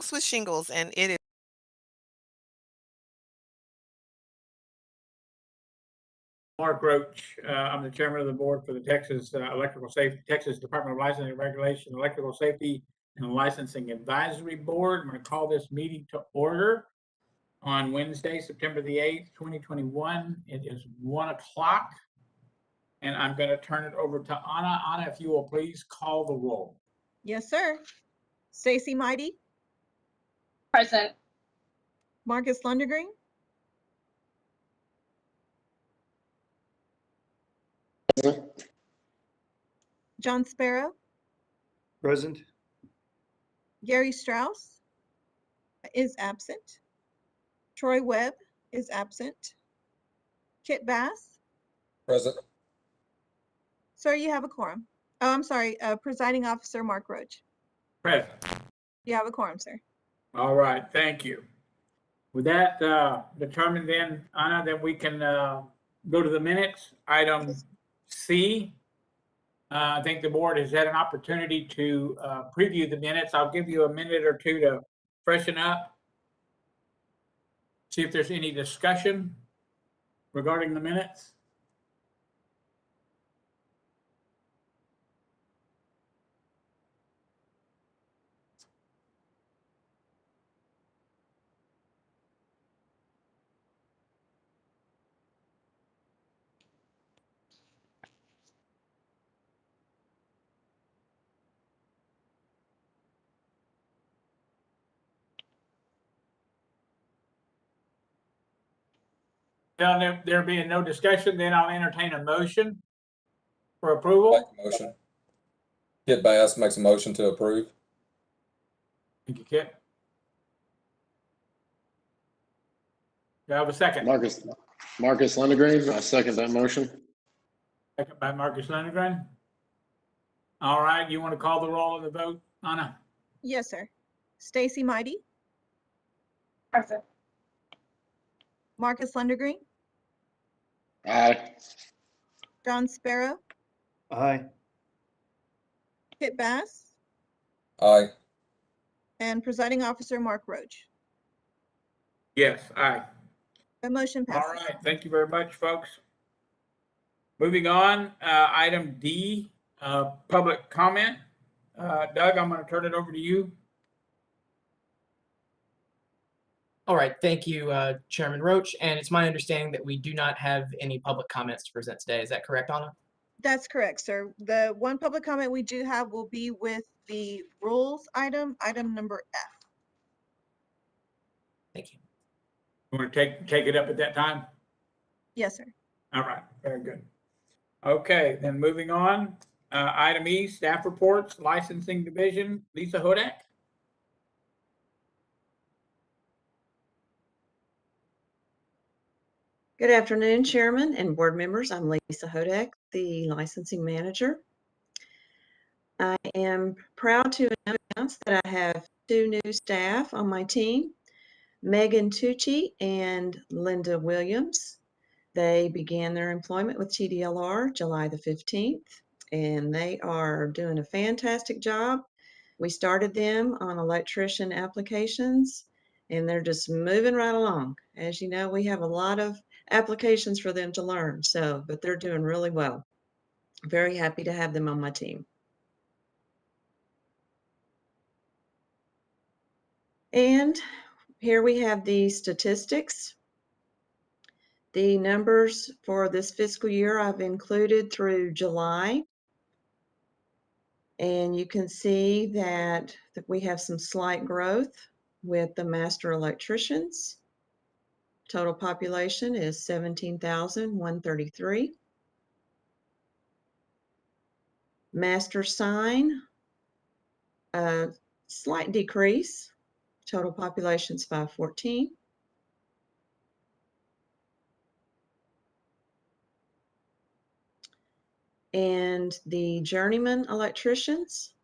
house with shingles, and it is Mark Roach. I'm the chairman of the board for the Texas Electrical Safety, Texas Department of Licensing and Regulation, Electrical Safety and Licensing Advisory Board. I'm going to call this meeting to order on Wednesday, September the 8th, 2021. It is 1 o'clock, and I'm going to turn it over to Anna. Anna, if you will please call the roll. Yes, sir. Stacy Mighty, Present. Marcus Lundergreen, John Sparrow, Present. Gary Strauss is absent. Troy Webb is absent. Kit Bass. Present. Sir, you have a quorum. Oh, I'm sorry, Presiding Officer Mark Roach. Present. You have a quorum, sir. All right, thank you. With that determined then, Anna, then we can go to the minutes. Item C. I think the board has had an opportunity to preview the minutes. I'll give you a minute or two to freshen up. See if there's any discussion regarding the minutes. Now, there being no discussion, then I'll entertain a motion for Make approval. a motion. Kit Bass makes a motion to approve. Thank you, Kit. Do I have a second? Marcus Lundergreen, I second that motion. Second by Marcus Lundgren. All right, you want to call the roll of the vote, Anna? Yes, sir. Stacy Mighty, Present. Marcus Lundergreen, Aye. John Sparrow, Aye. Kit Bass, Aye. and Presiding Officer Mark Roach. Yes, aye. The motion All passes. right, thank you very much, folks. Moving on, item D, public comment. Doug, I'm going to turn it over to you. All right, thank you, Chairman Roach. And it's my understanding that we do not have any public comments to present today. Is that correct, Anna? That's correct, sir. The one public comment we do have will be with the rules item number F. Thank you. You want to take it up at that time? Yes, sir. All right, very good. Okay, then moving on, item E, staff reports, licensing division, Lisa Hodak. Good afternoon, Chairman and board members. I'm Lisa Hodak, the licensing manager. I am proud to announce that I have two new staff on my team, Megan Tucci and Linda Williams. They began their employment with TDLR July the 15th, and they are doing a fantastic job. We started them on electrician applications, and they're just moving right along. As you know, we have a lot of applications for them to learn, but they're doing really well. Very happy to have them on my team. And here we have the statistics. The numbers for this fiscal year I've included through July. And you can see that we have some slight growth with the master electricians. Total population is 17,133. Master sign, a slight decrease. Total population is 514. And the journeyman electricians,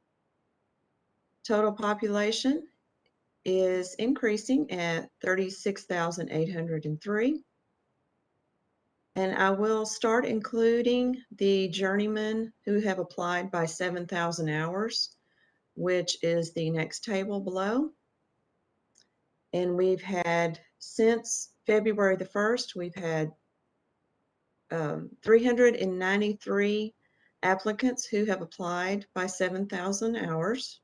total population is increasing at 36,803. And I will start including the journeymen who have applied by 7,000 hours, which is the next table below. And we've had, since February the 1st, we've had 393 applicants who have applied by 7,000 hours.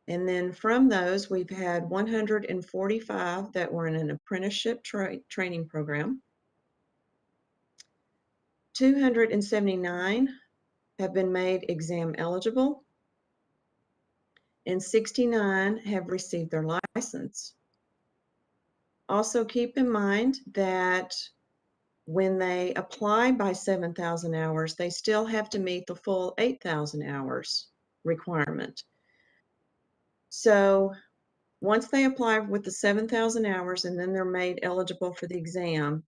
And then from those, we've had 145 that were in an apprenticeship training program. 279 have been made exam eligible, and 69 have received their license. Also keep in mind that when they apply by 7,000 hours, they still have to meet the full 8,000 hours requirement. So once they apply with the 7,000 hours and then they're made eligible for the exam,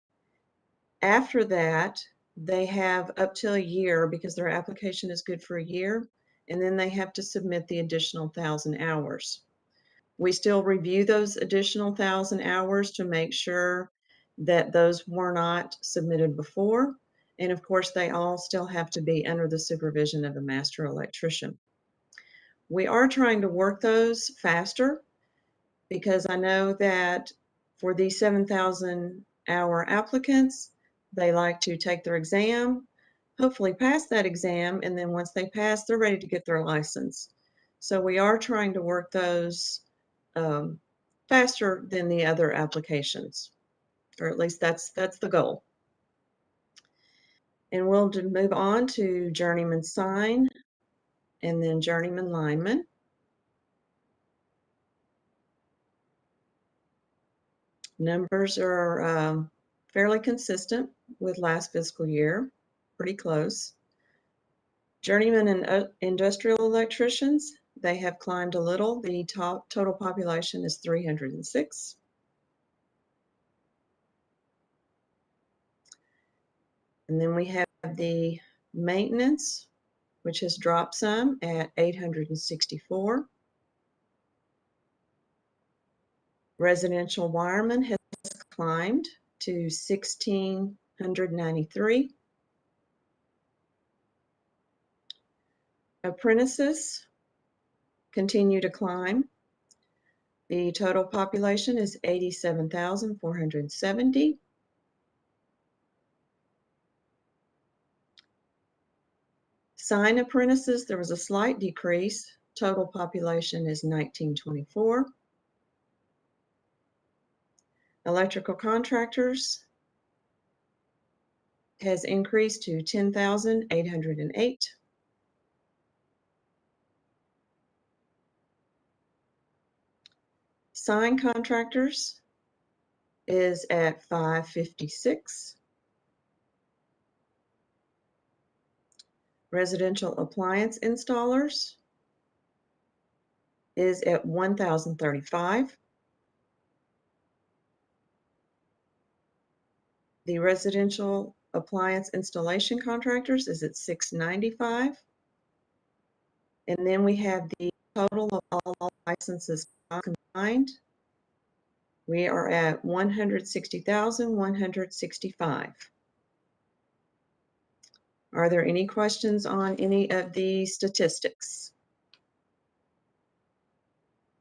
after that, they have up to a year because their application is good for a year, and then they have to submit the additional 1,000 hours. We still review those additional 1,000 hours to make sure that those were not submitted before. And of course, they all still have to be under the supervision of a master electrician. We are trying to work those faster because I know that for these 7,000 hour applicants, they like to take their exam, hopefully pass that exam, and then once they pass, they're ready to get their license. So we are trying to work those faster than the other applications, or at least that's the goal. And we'll move on to journeyman sign and then journeyman lineman. Numbers are fairly consistent with last fiscal year, pretty close. Journeyman and industrial electricians, they have climbed a little. The total population is 306. And then we have the maintenance, which has dropped some at 864. Residential wireman has climbed to 1,693. Apprentices continue to climb. The total population is 87,470. Sign apprentices, there was a slight decrease. Total population is 1,924. Electrical contractors has increased to 10,808. Sign contractors is at 556. Residential appliance installers is at 1,035. The residential appliance installation contractors is at 695. And then we have the total of all licenses combined. We are at 160,165. Are there any questions on any of the statistics?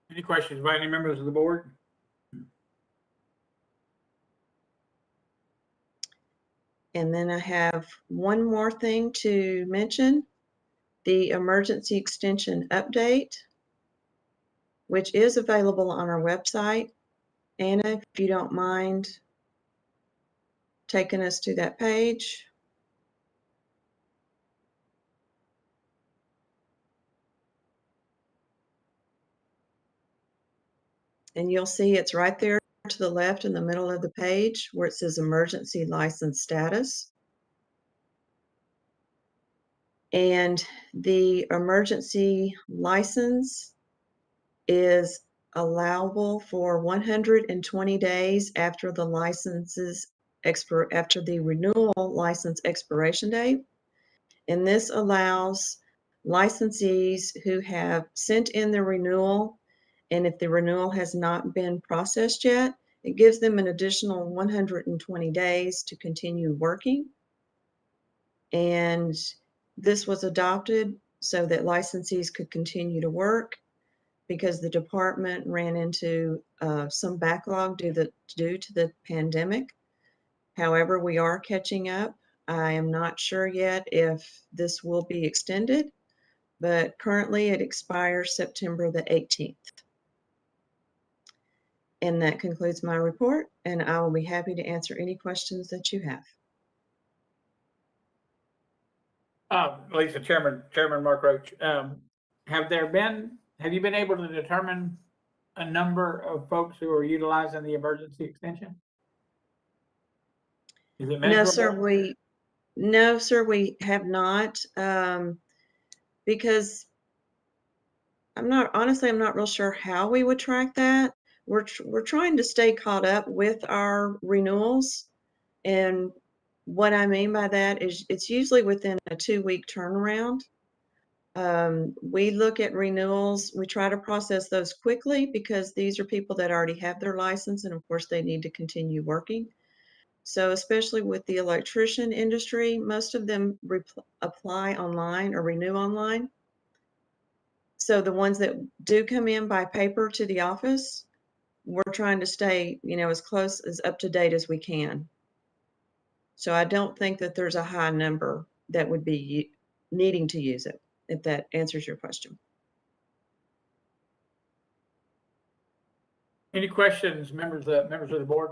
Any questions by any members of the board? And then I have one more thing to mention, the emergency extension update, which is available on our website. Anna, if you don't mind taking us to that page. And you'll see it's right there to the left in the middle of the page where it says emergency license status. And the emergency license is allowable for 120 days after the after the renewal license expiration date. And this allows licensees who have sent in their renewal, and if the renewal has not been processed yet, it gives them an additional 120 days to continue working. And this was adopted so that licensees could continue to work, because the department ran into some backlog due to the pandemic. However, we are catching up. I am not sure yet if this will be extended, but currently it expires September the 18th. And that concludes my report, and I will be happy to answer any questions that you have. Lisa, Chairman Mark Roach, have you been able to determine a number of folks who are utilizing the emergency extension? Is it No, sir, measurable? we have not, because I'm not real sure how we would track that. We're trying to stay caught up with our renewals. And what I mean by that is it's usually within a 2-week turnaround. We look at renewals, we try to process those quickly because these are people that already have their license and of course they need to continue working. So especially with the electrician industry, most of them apply online or renew online. So the ones that do come in by paper to the office, we're trying to stay, as close as up to date as we can. So I don't think that there's a high number that would be needing to use it, if that answers your question. Any questions, members of the board?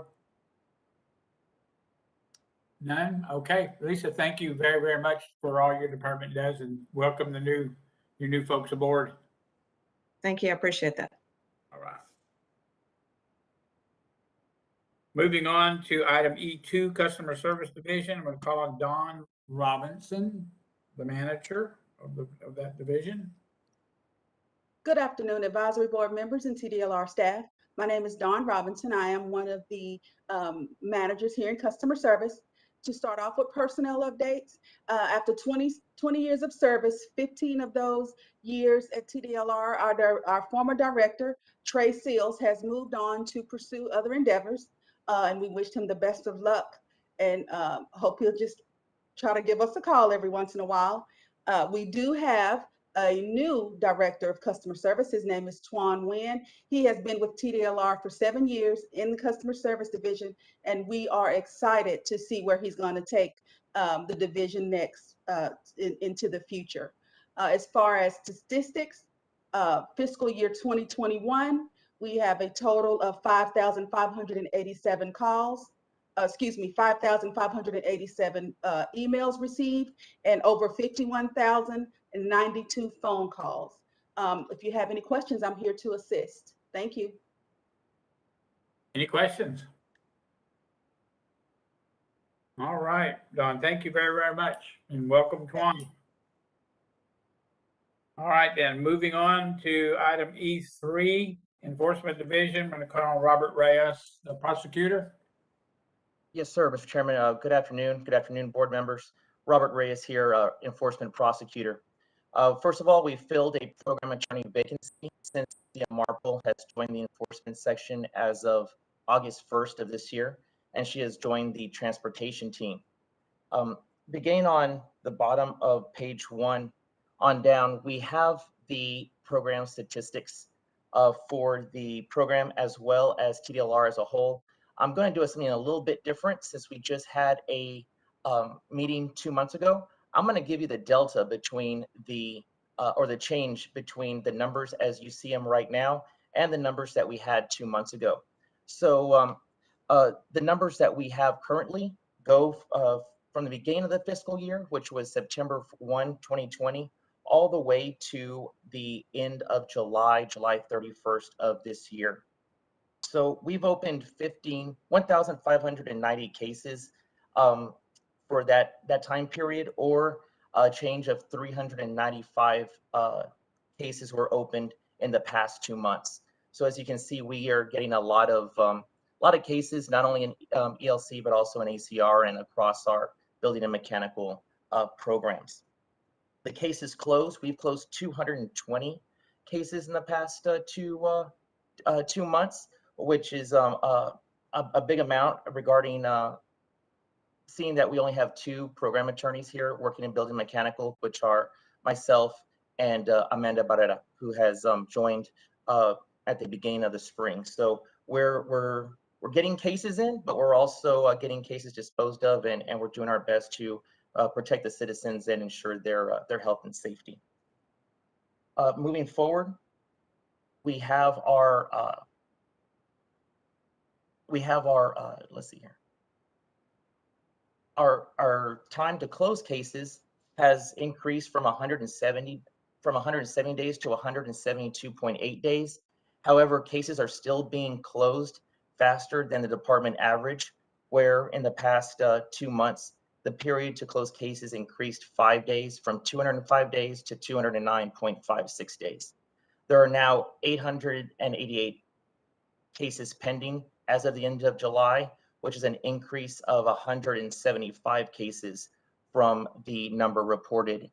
None? Okay. Lisa, thank you very, very much for all your department does, and welcome your new folks aboard. Thank you. I appreciate that. All right. Moving on to item E2, Customer Service Division. I'm going to call on Dawn Robinson, the manager of that division. Good afternoon, advisory board members and TDLR staff. My name is Dawn Robinson. I am one of the managers here in customer service. To start off with personnel updates, after 20 years of service, 15 of those years at TDLR, our former director, Trey Seals, has moved on to pursue other endeavors, and we wished him the best of luck, and hope he'll just try to give us a call every once in a while. We do have a new director of customer service. His name is Twan Nguyen. He has been with TDLR for 7 years in the customer service division, and we are excited to see where he's going to take the division next into the future. As far as statistics, fiscal year 2021, we have a total of 5,587 calls. 5,587 emails received, and over 51,092 phone calls. If you have any questions, I'm here to assist. Thank you. Any questions? All right, Dawn, thank you very, very much, and welcome, Twan. All right, then, moving on to item E3, Enforcement Division. I'm going to call on Robert Reyes, the prosecutor. Yes, sir, Mr. Chairman. Good afternoon. Good afternoon, board members. Robert Reyes here, enforcement prosecutor. First of all, we filled a program attorney vacancy since Marple has joined the enforcement section as of August 1st of this year, and she has joined the transportation team. Beginning on the bottom of page 1 on down, we have the program statistics for the program as well as TDLR as a whole. I'm going to do something a little bit different since we just had a meeting 2 months ago. I'm going to give you the delta between the change between the numbers as you see them right now and the numbers that we had 2 months ago. So the numbers that we have currently go from the beginning of the fiscal year, which was September 1, 2020, all the way to the end of July 31st of this year. So we've opened 1,590 cases for that time period, or a change of 395 cases were opened in the past 2 months. So as you can see, we are getting a lot of cases, not only in ELC but also in ACR and across our building and mechanical programs. The cases closed. We've closed 220 cases in the past 2 months, which is a big amount regarding seeing that we only have 2 program attorneys here working in building mechanical, which are myself and Amanda Barrera, who has joined at the beginning of the spring. So we're getting cases in, but we're also getting cases disposed of, and we're doing our best to protect the citizens and ensure their health and safety. Moving forward, we have our let's see here. Our time to close cases has increased from 170 days to 172.8 days. However, cases are still being closed faster than the department average, where in the past 2 months, the period to close cases increased 5 days, from 205 days to 209.56 days. There are now 888 cases pending as of the end of July, which is an increase of 175 cases from the number reported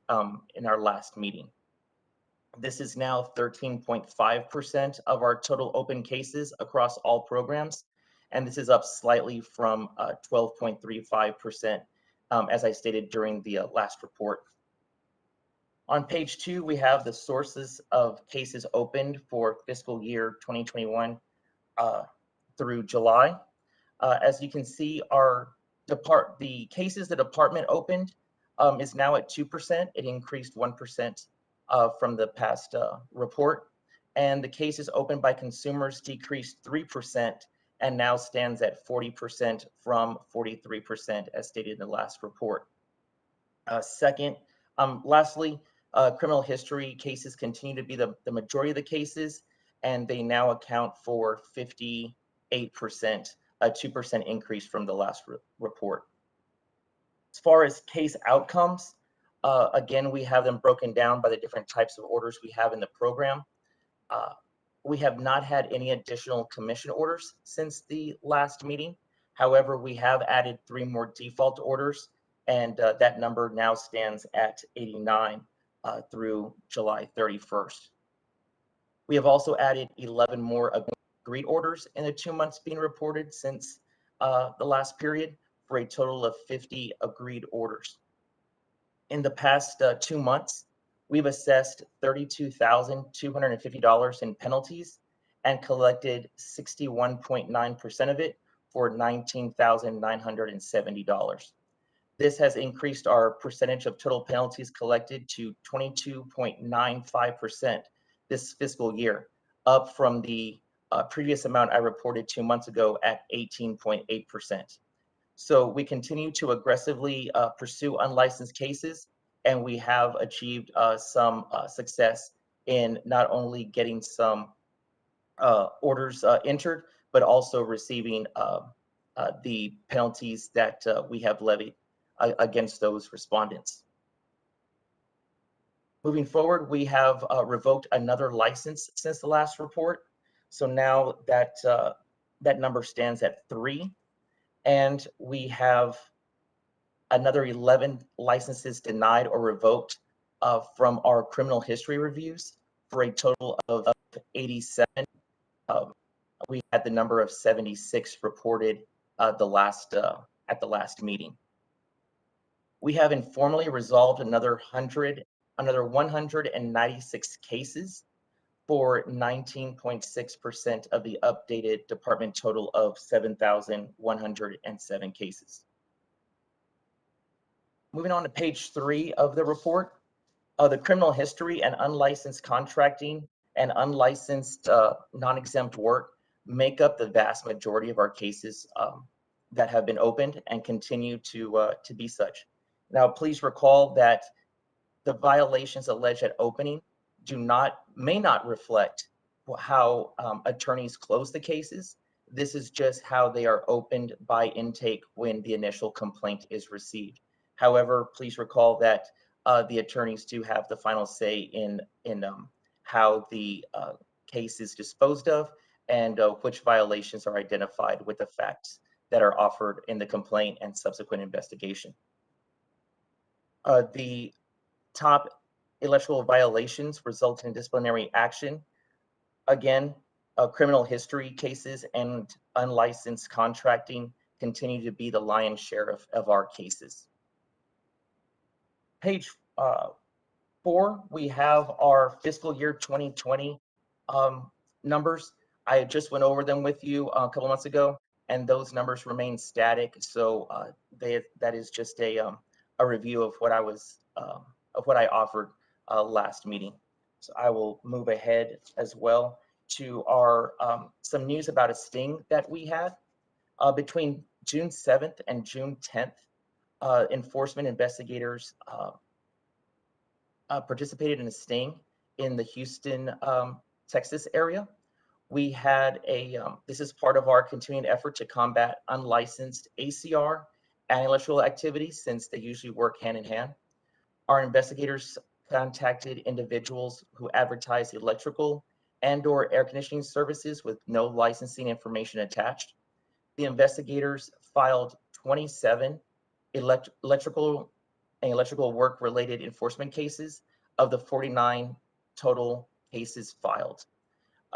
in our last meeting. This is now 13.5% of our total open cases across all programs, and this is up slightly from 12.35%, as I stated during the last report. On page 2, we have the sources of cases opened for fiscal year 2021 through July. As you can see, the cases the department opened is now at 2%. It increased 1% from the past report. And the cases opened by consumers decreased 3% and now stands at 40% from 43%, as stated in the last report. Lastly, criminal history cases continue to be the majority of the cases, and they now account for 58%, a 2% increase from the last report. As far as case outcomes, again, we have them broken down by the different types of orders we have in the program. We have not had any additional commission orders since the last meeting. However, we have added 3 more default orders, and that number now stands at 89 through July 31st. We have also added 11 more agreed orders in the 2 months being reported since the last period, for a total of 50 agreed orders. In the past 2 months, we've assessed $32,250 in penalties and collected 61.9% of it for $19,970. This has increased our percentage of total penalties collected to 22.95% this fiscal year, up from the previous amount I reported 2 months ago at 18.8%. So we continue to aggressively pursue unlicensed cases, and we have achieved some success in not only getting some orders entered, but also receiving the penalties that we have levied against those respondents. Moving forward, we have revoked another license since the last report. So now that that number stands at 3, and we have another 11 licenses denied or revoked from our criminal history reviews, for a total of 87. We had the number of 76 reported at the last meeting. We have informally resolved another 196 cases, for 19.6% of the updated department total of 7,107 cases. Moving on to page 3 of the report, the criminal history and unlicensed contracting and unlicensed non-exempt work make up the vast majority of our cases that have been opened and continue to be such. Now, please recall that the violations alleged at opening may not reflect how attorneys close the cases. This is just how they are opened by intake when the initial complaint is received. However, please recall that the attorneys do have the final say in how the case is disposed of, and which violations are identified with the facts that are offered in the complaint and subsequent investigation. The top electoral violations result in disciplinary action. Again, criminal history cases and unlicensed contracting continue to be the lion's share of our cases. Page 4, we have our fiscal year 2020 numbers. I just went over them with you a couple months ago, and those numbers remain static. So that is just a review of what I was of what I offered last meeting. So I will move ahead as well to our some news about a sting that we had between June 7th and June 10th. Enforcement investigators participated in a sting in the Houston, Texas area. We had this is part of our continuing effort to combat unlicensed ACR and electrical activities, since they usually work hand in hand. Our investigators contacted individuals who advertise electrical and/or air conditioning services with no licensing information attached. The investigators filed 27 electrical and electrical work related enforcement cases of the 49 total cases filed.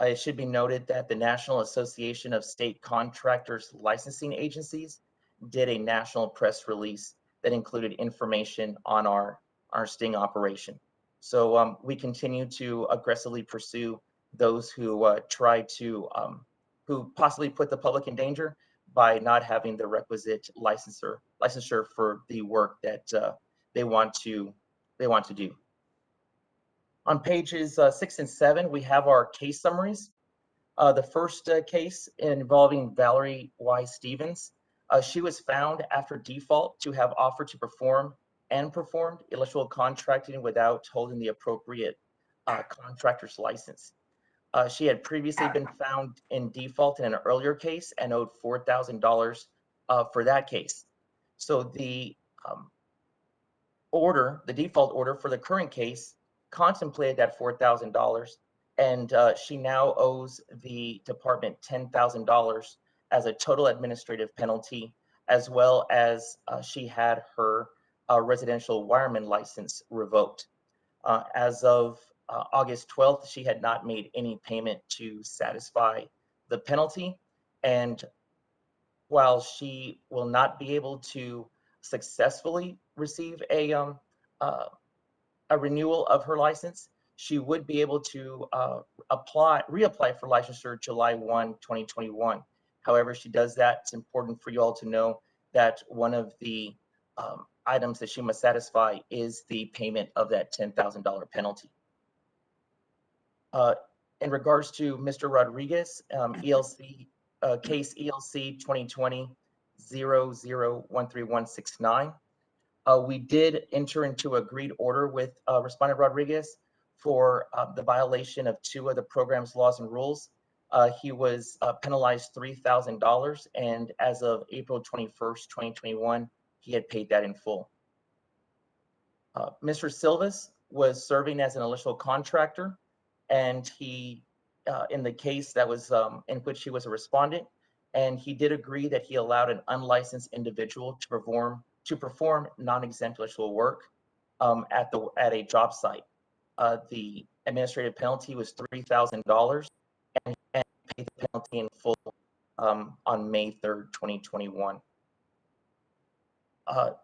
It should be noted that the National Association of State Contractors Licensing Agencies did a national press release that included information on our sting operation. So we continue to aggressively pursue those who try to, who possibly put the public in danger by not having the requisite licensure for the work that they want to do. On pages 6 and 7, we have our case summaries. The first case involving Valerie Y. Stevens. She was found after default to have offered to perform and performed electrical contracting without holding the appropriate contractor's license. She had previously been found in default in an earlier case and owed $4,000 for that case. So the default order for the current case contemplated that $4,000, and she now owes the department $10,000 as a total administrative penalty, as well as she had her residential wireman license revoked. As of August 12th, she had not made any payment to satisfy the penalty. And while she will not be able to successfully receive a renewal of her license, she would be able to reapply for licensure July 1, 2021. However, she does that, it's important for you all to know that one of the items that she must satisfy is the payment of that $10,000 penalty. In regards to Mr. Rodriguez, ELC case ELC 2020-00-13169, we did enter into agreed order with Respondent Rodriguez for the violation of 2 of the program's laws and rules. He was penalized $3,000, and as of April 21st, 2021, he had paid that in full. Mr. Silvas was serving as an electrical contractor, and he, in the case that was in which he was a respondent, and he did agree that he allowed an unlicensed individual to perform non-exempt electrical work at a job site. The administrative penalty was $3,000, and he paid the penalty in full on May 3rd, 2021.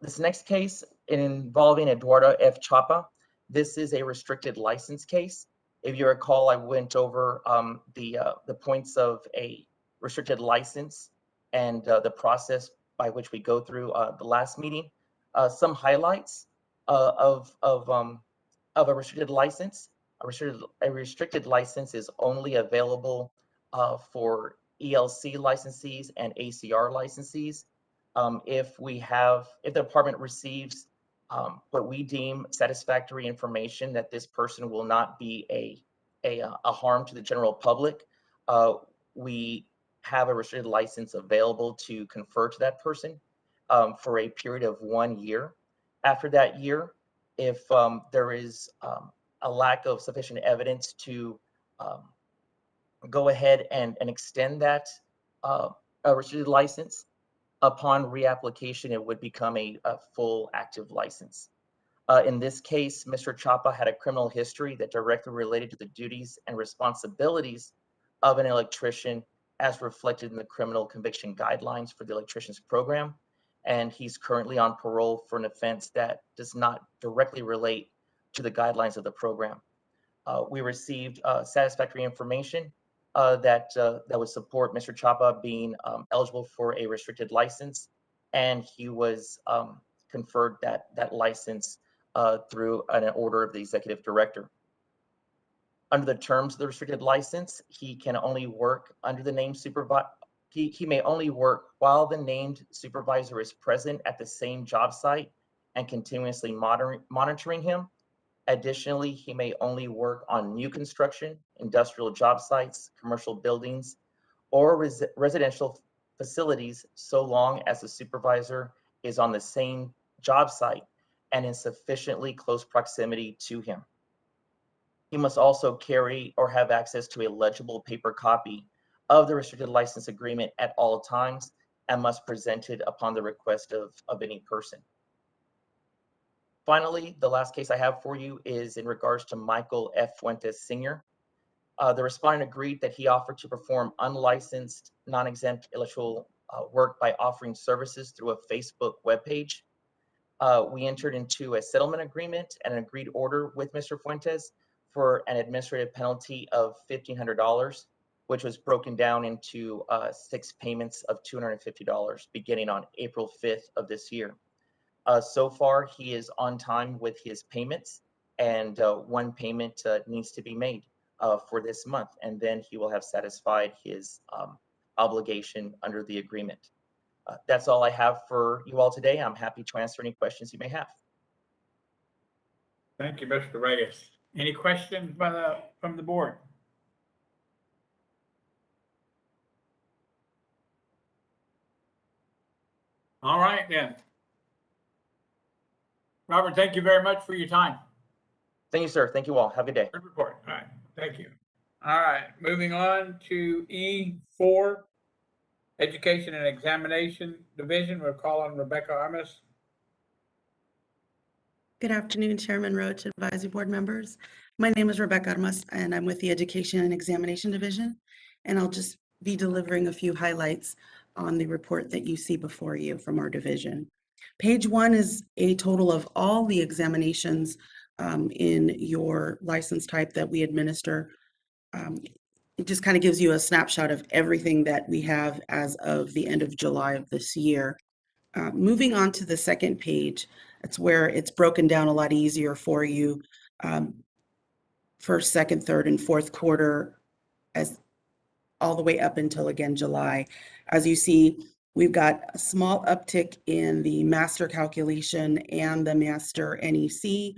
This next case involving Eduardo F. Chapa. This is a restricted license case. If you recall, I went over the points of a restricted license and the process by which we go through the last meeting. Some highlights of a restricted license. A restricted license is only available for ELC licensees and ACR licensees. If the department receives what we deem satisfactory information that this person will not be a harm to the general public, we have a restricted license available to confer to that person for a period of 1 year. After that year, if there is a lack of sufficient evidence to go ahead and extend that restricted license, upon reapplication, it would become a full active license. In this case, Mr. Chapa had a criminal history that directly related to the duties and responsibilities of an electrician as reflected in the criminal conviction guidelines for the electrician's program. And he's currently on parole for an offense that does not directly relate to the guidelines of the program. We received satisfactory information that would support Mr. Chapa being eligible for a restricted license, and he was conferred that license through an order of the executive director. Under the terms of the restricted license, he can only work under the named supervisor. He may only work while the named supervisor is present at the same job site and continuously monitoring him. Additionally, he may only work on new construction, industrial job sites, commercial buildings, or residential facilities so long as the supervisor is on the same job site and in sufficiently close proximity to him. He must also carry or have access to a legible paper copy of the restricted license agreement at all times and must present it upon the request of any person. Finally, the last case I have for you is in regards to Michael F. Fuentes Sr. The respondent agreed that he offered to perform unlicensed, non-exempt electrical work by offering services through a Facebook webpage. We entered into a settlement agreement and an agreed order with Mr. Fuentes for an administrative penalty of $1,500, which was broken down into 6 payments of $250 beginning on April 5th of this year. So far, he is on time with his payments, and 1 payment needs to be made for this month, and then he will have satisfied his obligation under the agreement. That's all I have for you all today. I'm happy to answer any questions you may have. Thank you, Mr. Reyes. Any questions from the board? All right, then. Robert, thank you very much for your time. Thank you, sir. Thank you all. Have a good day. Good report. All right, thank you. All right, moving on to E4, Education and Examination Division. We'll call on Rebecca Armas. Good afternoon, Chairman Roach, Advisory Board members. My name is Rebecca Armas, and I'm with the Education and Examination Division. And I'll just be delivering a few highlights on the report that you see before you from our division. Page 1 is a total of all the examinations in your license type that we administer. It just kind of gives you a snapshot of everything that we have as of the end of July of this year. Moving on to the second page, that's where it's broken down a lot easier for you. First, second, third, and fourth quarter, as all the way up until, again, July. As you see, we've got a small uptick in the master calculation and the master NEC.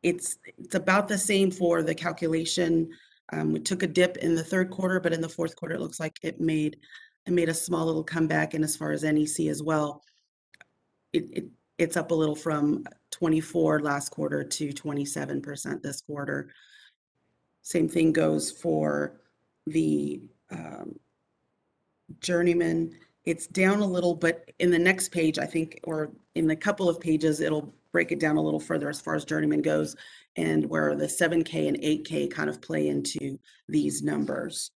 It's about the same for the calculation. We took a dip in the third quarter, but in the fourth quarter, it looks like it made a small little comeback. And as far as NEC as well, it's up a little from 24 last quarter to 27% this quarter. Same thing goes for the journeyman. It's down a little, but in the next page, I think, or in a couple of pages, it'll break it down a little further as far as journeyman goes, and where the 7K and 8K kind of play into these numbers.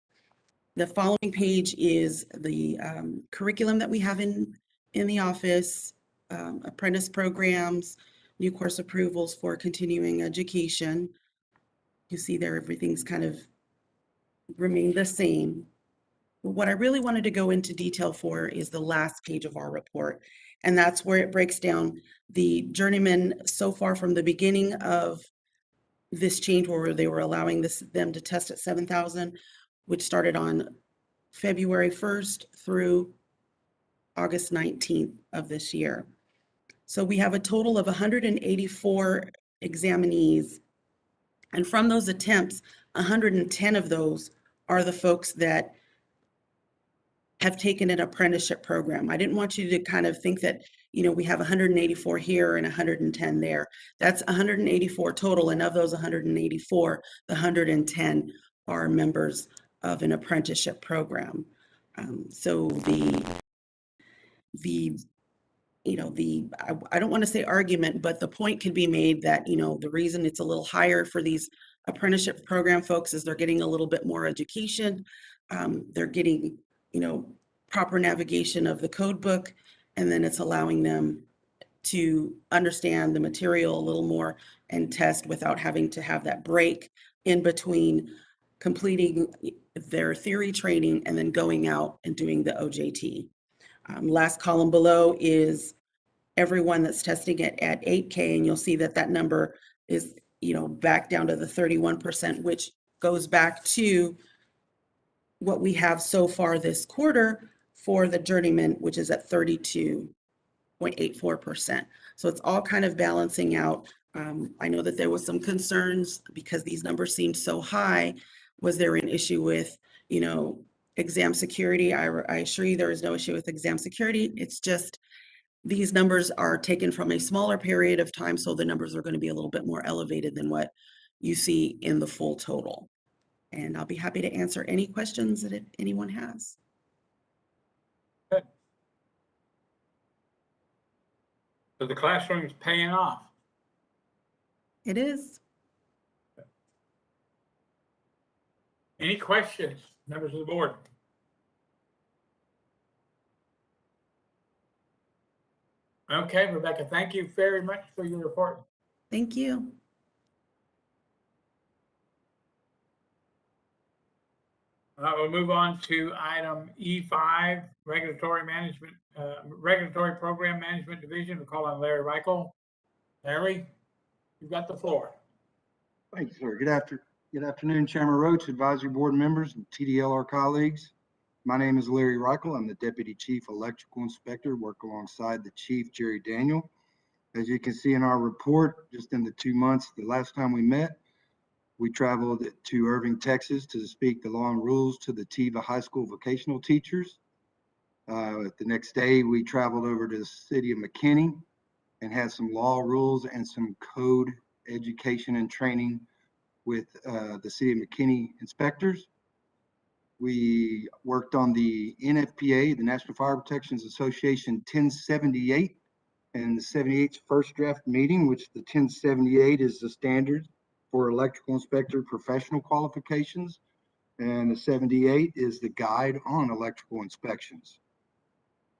The following page is the curriculum that we have in the office, apprentice programs, new course approvals for continuing education. You see there, everything's kind of remained the same. What I really wanted to go into detail for is the last page of our report. And that's where it breaks down the journeyman so far from the beginning of this change, where they were allowing them to test at 7,000, which started on February 1st through August 19th of this year. So we have a total of 184 examinees. And from those attempts, 110 of those are the folks that have taken an apprenticeship program. I didn't want you to kind of think that, we have 184 here and 110 there. That's 184 total. And of those 184, the 110 are members of an apprenticeship program. So I don't want to say argument, but the point could be made that, the reason it's a little higher for these apprenticeship program folks is they're getting a little bit more education. They're getting, proper navigation of the code book, and then it's allowing them to understand the material a little more and test without having to have that break in between completing their theory training and then going out and doing the OJT. Last column below is everyone that's testing it at 8K, and you'll see that that number is, back down to the 31%, which goes back to what we have so far this quarter for the journeyman, which is at 32.84%. So it's all kind of balancing out. I know that there was some concerns because these numbers seemed so high. Was there an issue with, exam security? I assure you there is no issue with exam security. It's just these numbers are taken from a smaller period of time, so the numbers are going to be a little bit more elevated than what you see in the full total. And I'll be happy to answer any questions that anyone has. Good. So the classroom's paying off. It is. Any questions, members of the board? Okay, Rebecca, thank you very much for your report. Thank you. We'll move on to item E5, regulatory program management division. We'll call on Larry Reichel. Larry, you've got the floor. Thank you, sir. Good afternoon, Chairman Roach, advisory board members, and TDLR colleagues. My name is Larry Reichel. I'm the Deputy Chief Electrical Inspector, work alongside the Chief, Jerry Daniel. As you can see in our report, just in the 2 months, the last time we met, we traveled to Irving, Texas to speak the law and rules to the TEVA high school vocational teachers. The next day, we traveled over to the city of McKinney and had some law rules and some code education and training with the city of McKinney inspectors. We worked on the NFPA, the National Fire Protection Association 1078, and the 78's first draft meeting, which the 1078 is the standard for electrical inspector professional qualifications, and the 78 is the guide on electrical inspections.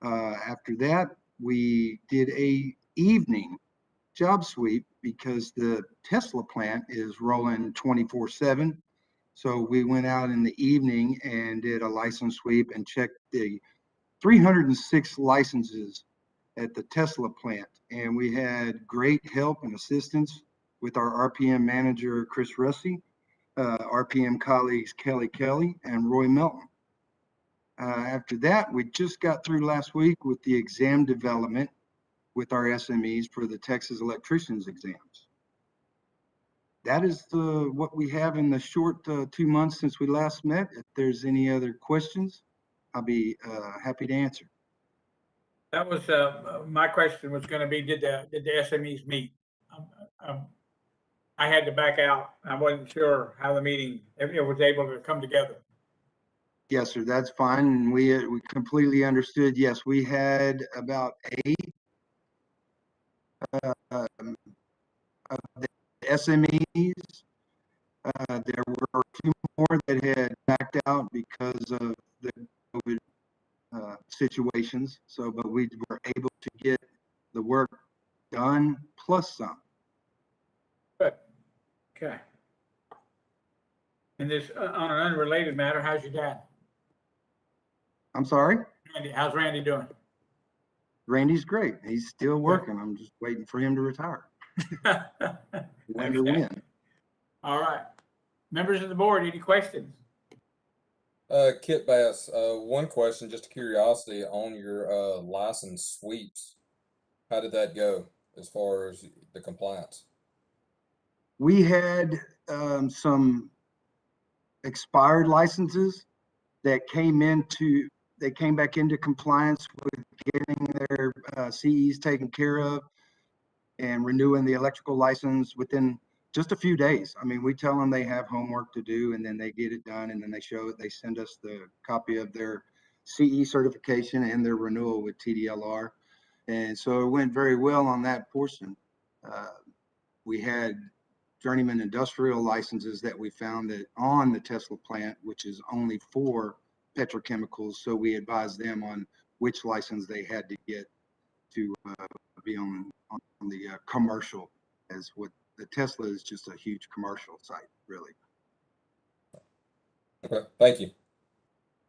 After that, we did a evening job sweep because the Tesla plant is rolling 24/7. So we went out in the evening and did a license sweep and checked the 306 licenses at the Tesla plant. And we had great help and assistance with our RPM manager, Chris Russi, RPM colleagues, Kelly Kelly and Roy Melton. After that, we just got through last week with the exam development with our SMEs for the Texas electricians exams. That is what we have in the short 2 months since we last met. If there's any other questions, I'll be happy to answer. That was my question was going to be, did the SMEs meet? I had to back out. I wasn't sure how the meeting was able to come together. Yes, sir, that's fine. And we completely understood. Yes, we had about 8 of the SMEs. There were 2 more that had backed out because of the COVID situations. So, but we were able to get the work done plus some. Good. Okay. And this, on an unrelated matter, how's your dad? I'm sorry? Randy, how's Randy doing? Randy's great. He's still working. I'm just waiting for him to retire. When to win. All right. Members of the board, any questions? Kit Bass, one question, just a curiosity on your license sweeps. How did that go as far as the compliance? We had some expired licenses that came back into compliance with getting their CEs taken care of and renewing the electrical license within just a few days. I mean, we tell them they have homework to do and then they get it done and then they send us the copy of their CE certification and their renewal with TDLR. And so it went very well on that portion. We had journeyman industrial licenses that we found that on the Tesla plant, which is only for petrochemicals. So we advised them on which license they had to get to be on the commercial, as what the Tesla is just a huge commercial site, really. Okay, thank you.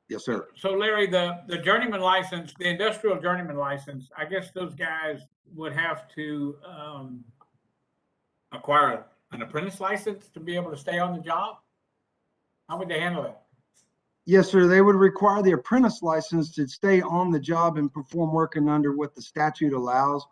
Yes, sir. So Larry, the journeyman license, the industrial journeyman license, I guess those guys would have to acquire an apprentice license to be able to stay on the job? How would they handle it? Yes, sir. They would require the apprentice license to stay on the job and perform working under what the statute allows.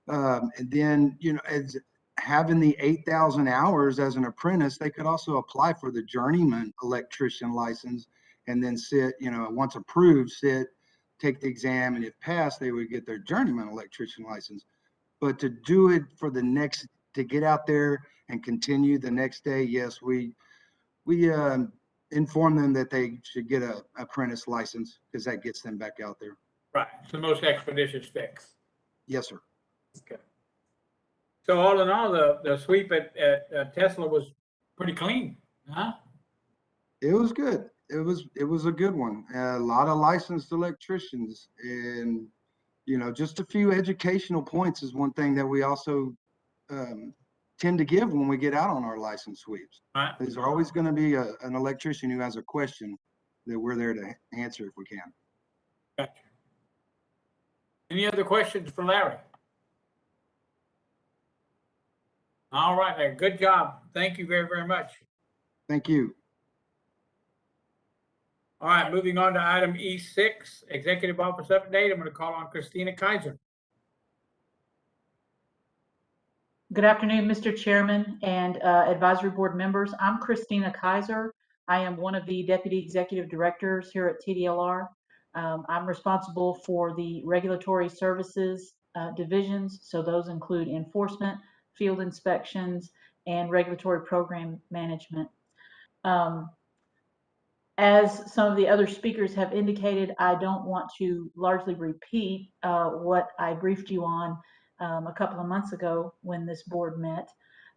And then, as having the 8,000 hours as an apprentice, they could also apply for the journeyman electrician license and then sit, once approved, take the exam, and if passed, they would get their journeyman electrician license. But to do it to get out there and continue the next day, yes, we inform them that they should get a apprentice license because that gets them back out there. Right, it's the most expeditious fix. Yes, sir. Okay. So all in all, the sweep at Tesla was pretty clean, huh? It was good. It was a good one. A lot of licensed electricians, and just a few educational points is one thing that we also tend to give when we get out on our license sweeps. Right. There's always going to be an electrician who has a question that we're there to answer if we can. Gotcha. Any other questions for Larry? All right, Larry, good job. Thank you very, very much. Thank you. All right, moving on to item E6, Executive Office Update. I'm going to call on Christina Kaiser. Good afternoon, Mr. Chairman and advisory board members. I'm Christina Kaiser. I am one of the deputy executive directors here at TDLR. I'm responsible for the regulatory services divisions. So those include enforcement, field inspections, and regulatory program management. As some of the other speakers have indicated, I don't want to largely repeat what I briefed you on a couple of months ago when this board met.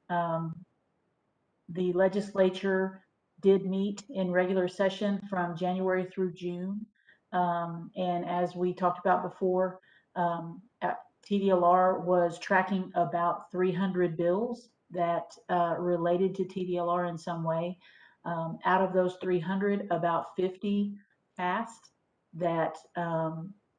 The legislature did meet in regular session from January through June. And as we talked about before, TDLR was tracking about 300 bills that related to TDLR in some way. Out of those 300, about 50 passed that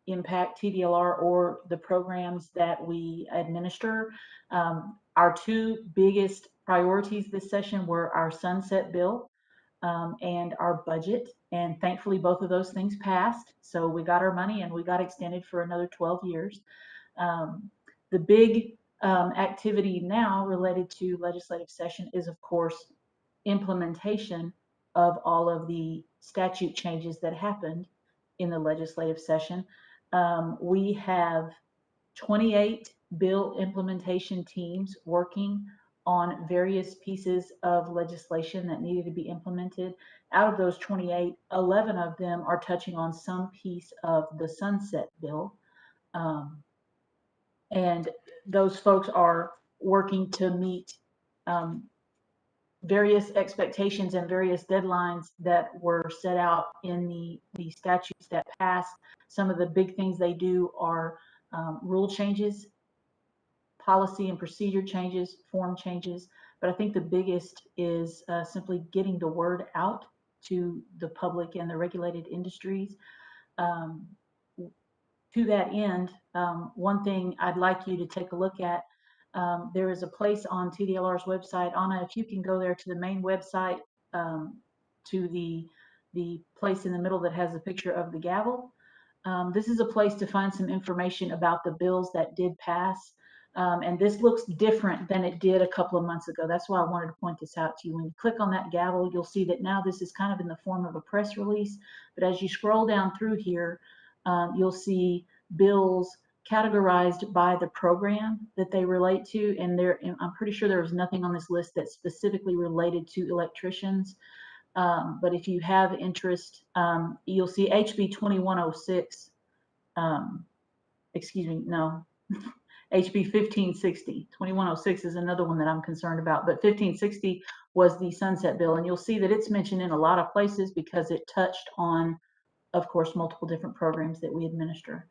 impact TDLR or the programs that we administer. Our two biggest priorities this session were our sunset bill and our budget. And thankfully, both of those things passed. So we got our money and we got extended for another 12 years. The big activity now related to legislative session is, of course, implementation of all of the statute changes that happened in the legislative session. We have 28 bill implementation teams working on various pieces of legislation that needed to be implemented. Out of those 28, 11 of them are touching on some piece of the sunset bill. And those folks are working to meet various expectations and various deadlines that were set out in the statutes that passed. Some of the big things they do are rule changes, policy and procedure changes, form changes. But I think the biggest is simply getting the word out to the public and the regulated industries. To that end, one thing I'd like you to take a look at, there is a place on TDLR's website. Anna, if you can go there to the main website, to the place in the middle that has a picture of the gavel. This is a place to find some information about the bills that did pass. And this looks different than it did a couple of months ago. That's why I wanted to point this out to you. When you click on that gavel, you'll see that now this is kind of in the form of a press release. But as you scroll down through here, you'll see bills categorized by the program that they relate to. And I'm pretty sure there was nothing on this list that specifically related to electricians. But if you have interest, you'll see HB 2106, excuse me, no, HB 1560. 2106 is another one that I'm concerned about, but 1560 was the sunset bill. And you'll see that it's mentioned in a lot of places because it touched on, of course, multiple different programs that we administer.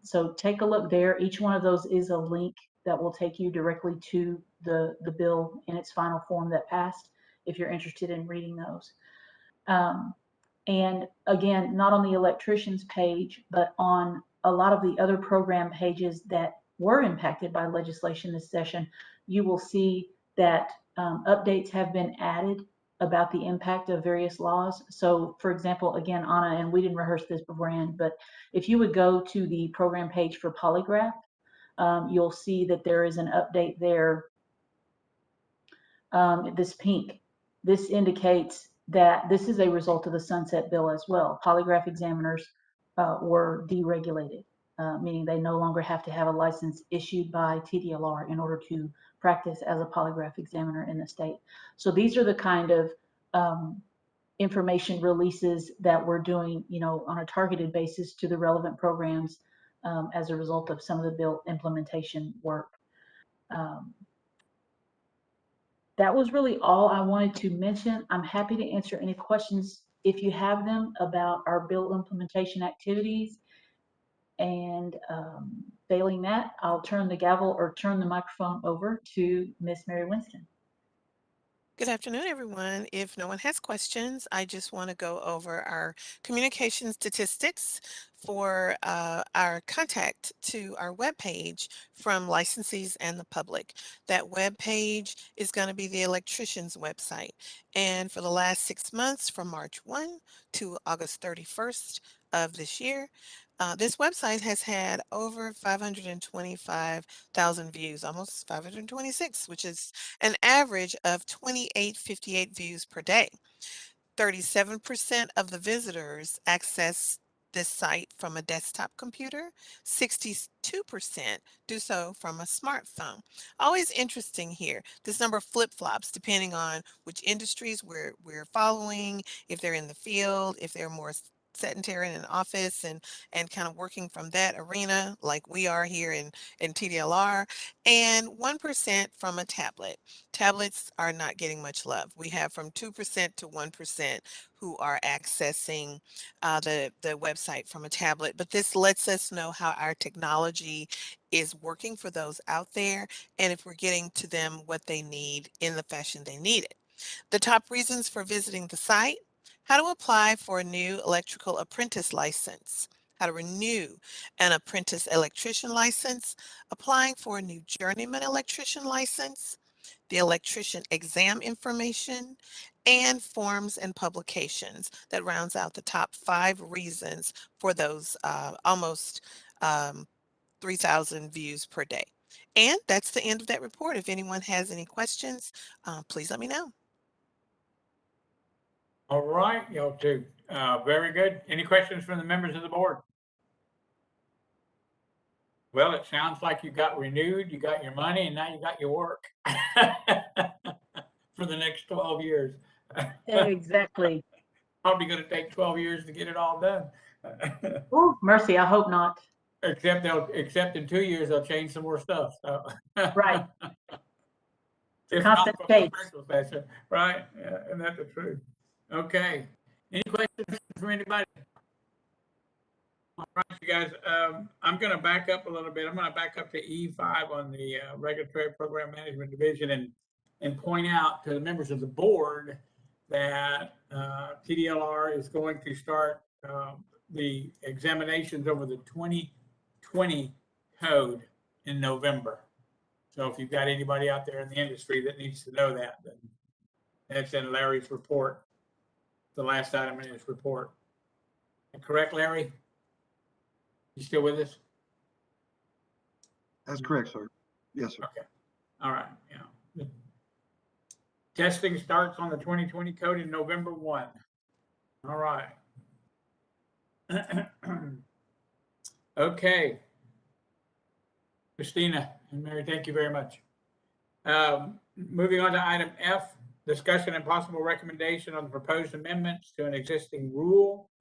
So take a look there. Each one of those is a link that will take you directly to the bill in its final form that passed, if you're interested in reading those. And again, not on the electricians page, but on a lot of the other program pages that were impacted by legislation this session, you will see that updates have been added about the impact of various laws. So for example, again, Anna, and we didn't rehearse this beforehand, but if you would go to the program page for Polygraph, you'll see that there is an update there. This pink, this indicates that this is a result of the Sunset Bill as well. Polygraph examiners were deregulated, meaning they no longer have to have a license issued by TDLR in order to practice as a polygraph examiner in the state. So these are the kind of information releases that we're doing, on a targeted basis to the relevant programs as a result of some of the bill implementation work. That was really all I wanted to mention. I'm happy to answer any questions if you have them about our bill implementation activities. And failing that, I'll turn the gavel or turn the microphone over to Miss Mary Winston. Good afternoon, everyone. If no one has questions, I just want to go over our communication statistics for our contact to our webpage from licensees and the public. That webpage is going to be the electrician's website. And for the last 6 months, from March 1 to August 31st of this year, this website has had over 525,000 views, almost 526, which is an average of 2858 views per day. 37% of the visitors access this site from a desktop computer. 62% do so from a smartphone. Always interesting here. This number flip-flops depending on which industries we're following, if they're in the field, if they're more sedentary in an office and kind of working from that arena like we are here in TDLR, and 1% from a tablet. Tablets are not getting much love. We have from 2% to 1% who are accessing the website from a tablet, but this lets us know how our technology is working for those out there and if we're getting to them what they need in the fashion they need it. The top reasons for visiting the site: how to apply for a new electrical apprentice license, how to renew an apprentice electrician license, applying for a new journeyman electrician license, the electrician exam information, and forms and publications. That rounds out the top 5 reasons for those almost 3,000 views per day. And that's the end of that report. If anyone has any questions, please let me know. All right, y'all two. Very good. Any questions from the members of the board? Well, it sounds like you got renewed, you got your money, and now you got your work for the next 12 years. Exactly. Probably going to take 12 years to get it all done. Oh, mercy, I hope not. Except in 2 years, they'll change some more stuff. So. Right. If Constant not from the change. special session, right? Yeah, and that's the truth. Okay. Any questions from anybody? All right, you guys, I'm going to back up a little bit. I'm going to back up to E5 on the Regulatory Program Management Division and point out to the members of the board that TDLR is going to start the examinations over the 2020 code in November. So if you've got anybody out there in the industry that needs to know that, then that's in Larry's report, the last item in his report. Correct, Larry? You still with us? That's correct, sir. Yes, sir. Okay. All right. Yeah. Testing starts on the 2020 code in November 1. All right. Okay. Christina and Mary, thank you very much. Moving on to item F, discussion and possible recommendation on the proposed amendments to an existing rule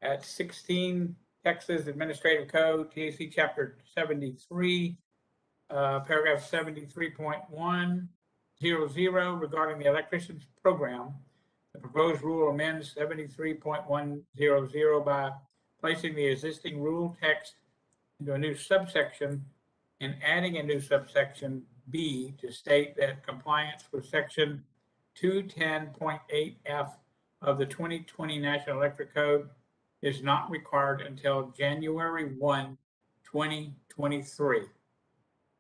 at 16 Texas Administrative Code, TAC Chapter 73, paragraph 73.100 regarding the electricians program. The proposed rule amends 73.100 by placing the existing rule text into a new subsection and adding a new subsection B to state that compliance with section 210.8F of the 2020 National Electric Code is not required until January 1, 2023.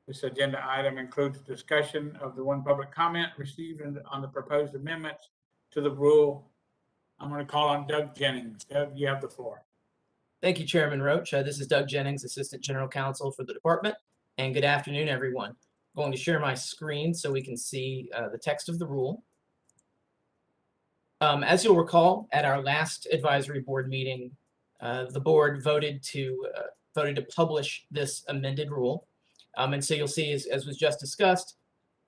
This agenda item includes discussion of the one public comment received on the proposed amendments to the rule. I'm going to call on Doug Jennings. Doug, you have the floor. Thank you, Chairman Roach. This is Doug Jennings, Assistant General Counsel for the department, and good afternoon, everyone. I'm going to share my screen so we can see the text of the rule. As you'll recall, at our last advisory board meeting, the board voted to publish this amended rule. And so you'll see, as was just discussed,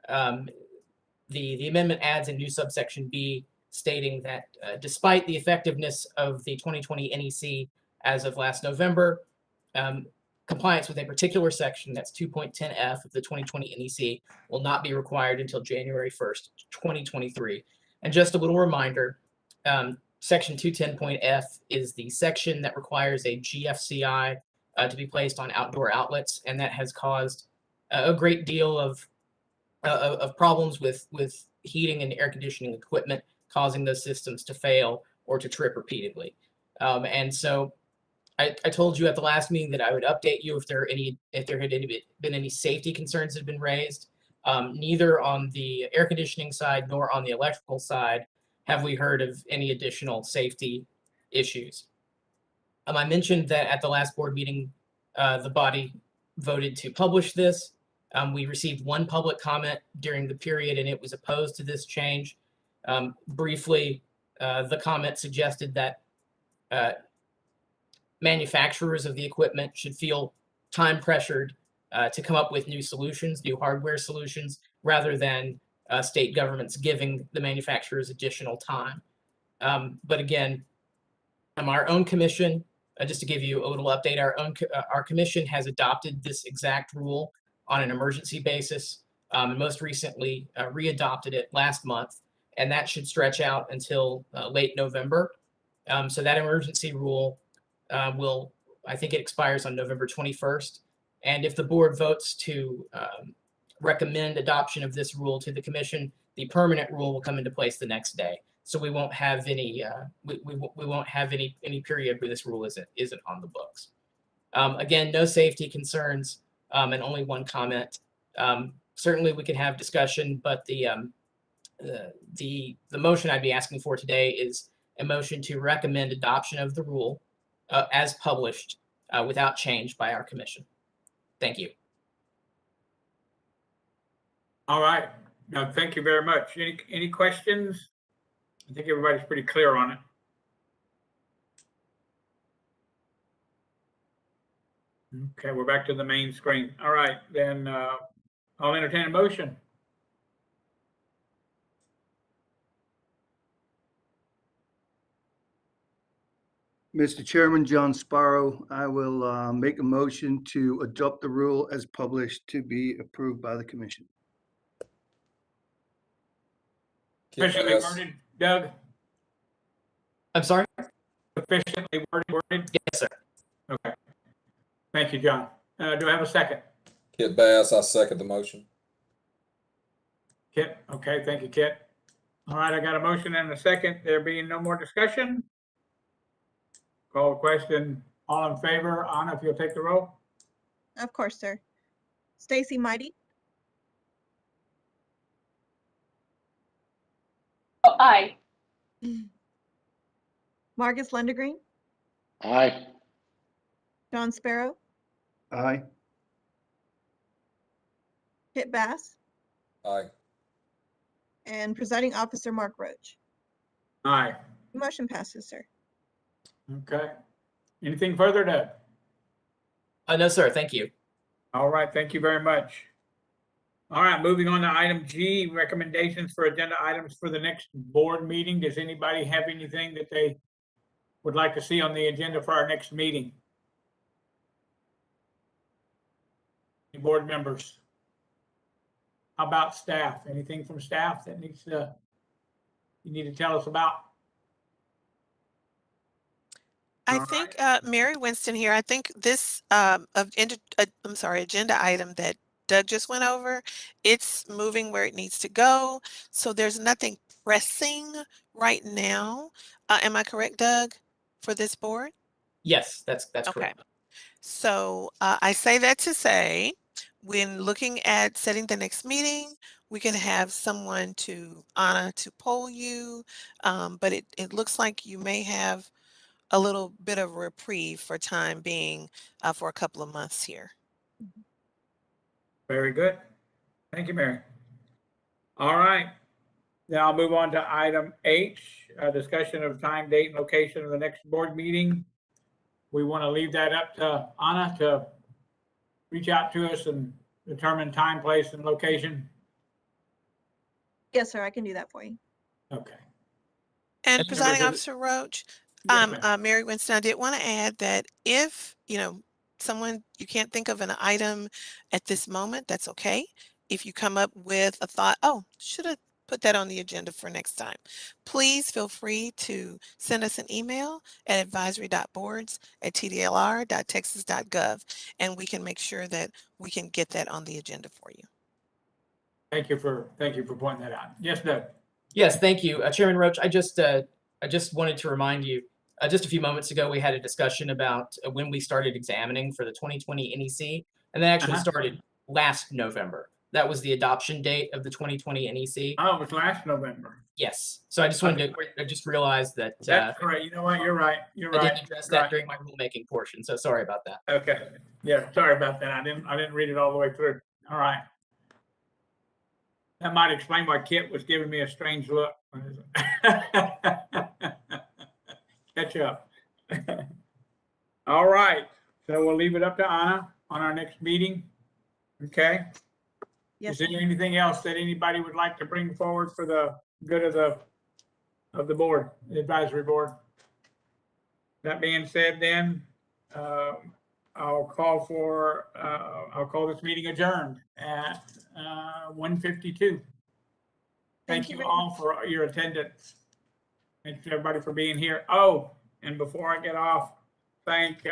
the amendment adds a new subsection B stating that despite the effectiveness of the 2020 NEC as of last November, compliance with a particular section, that's 2.10F of the 2020 NEC, will not be required until January 1st, 2023. And just a little reminder, section 210.F is the section that requires a GFCI to be placed on outdoor outlets, and that has caused a great deal of problems with heating and air conditioning equipment, causing those systems to fail or to trip repeatedly. And so I told you at the last meeting that I would update you if there had been any safety concerns that had been raised. Neither on the air conditioning side nor on the electrical side have we heard of any additional safety issues. I mentioned that at the last board meeting, the body voted to publish this. We received one public comment during the period, and it was opposed to this change. Briefly, the comment suggested that manufacturers of the equipment should feel time pressured to come up with new solutions, new hardware solutions, rather than state governments giving the manufacturers additional time. But again, our own commission, just to give you a little update, our commission has adopted this exact rule on an emergency basis, and most recently readopted it last month, and that should stretch out until late November. So that emergency rule I think it expires on November 21st. And if the board votes to recommend adoption of this rule to the commission, the permanent rule will come into place the next day. So we won't have any we won't have any period where this rule isn't on the books. Again, no safety concerns and only one comment. Certainly we can have discussion, but the motion I'd be asking for today is a motion to recommend adoption of the rule as published without change by our commission. Thank you. All right. No, thank you very much. Any questions? I think everybody's pretty clear on it. Okay, we're back to the main screen. All right, then I'll entertain a motion. Mr. Chairman, John Sparrow, I will make a motion to adopt the rule as published to be approved by the commission. Sufficiently worded, Doug? I'm sorry? Sufficiently worded? Yes, sir. Okay. Thank you, John. Do I have a second? Kit Bass, I second the motion. Kit, okay, thank you, Kit. All right, I got a motion and a second. There being no more discussion. Call the question. All in favor? Anna, if you'll take the roll. Of course, sir. Stacy Mighty, Oh, aye. Marcus Lundegreen, Aye. John Sparrow, Aye. Kit Bass, Aye. and presiding officer Mark Roach. Aye. The motion passes, sir. Okay. Anything further, Doug? No, sir. Thank you. All right, thank you very much. All right, moving on to item G, recommendations for agenda items for the next board meeting. Does anybody have anything that they would like to see on the agenda for our next meeting? Any board members? How about staff? Anything from staff that you need to tell us about? I All think Mary Winston here. I think this agenda item that Doug just went over. It's moving where it needs to go. So there's nothing pressing right now. Am I correct, Doug, for this board? Yes, that's Okay. correct. So I say that to say, when looking at setting the next meeting, we can have someone Anna, to poll you. But it looks like you may have a little bit of reprieve for time being for a couple of months here. Very good. Thank you, Mary. All right. Now I'll move on to item H, discussion of time, date, and location of the next board meeting. We want to leave that up to Anna to reach out to us and determine time, place, and location. Yes, sir, I can do that for you. Okay. And And Presiding members Officer Roach, Yes, ma'am. Mary Winston, I did want to add that if, someone, you can't think of an item at this moment, that's okay. If you come up with a thought, oh, should have put that on the agenda for next time, please feel free to send us an email at advisory.boards@tdlr.texas.gov, and we can make sure that we can get that on the agenda for you. Thank you for pointing that out. Yes, Doug. Yes, thank you. Chairman Roach, I just wanted to remind you, just a few moments ago, we had a discussion about when we started examining for the 2020 NEC, and that actually started last November. That was the adoption date of the 2020 NEC. Oh, it was last November. Yes. So I just wanted I just realized that. That's correct. You know what? You're right. You're right. I didn't address that during my rulemaking portion, so sorry about that. Okay. Yeah, sorry about that. I didn't read it all the way through. All right. That might explain why Kit was giving me a strange look. Catch up. All right. So we'll leave it up to Anna on our next meeting. Okay. Yes. Is there anything else that anybody would like to bring forward for the good of the board, the advisory board? That being said, then I'll call this meeting adjourned at 1:52. Thank you all for your attendance. Thanks to everybody for being here. Oh, and before I get off, thank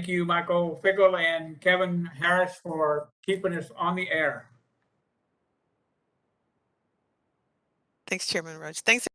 you, Michael Fickle and Kevin Harris, for keeping us on the air. Thanks, Chairman Roach. Thanks.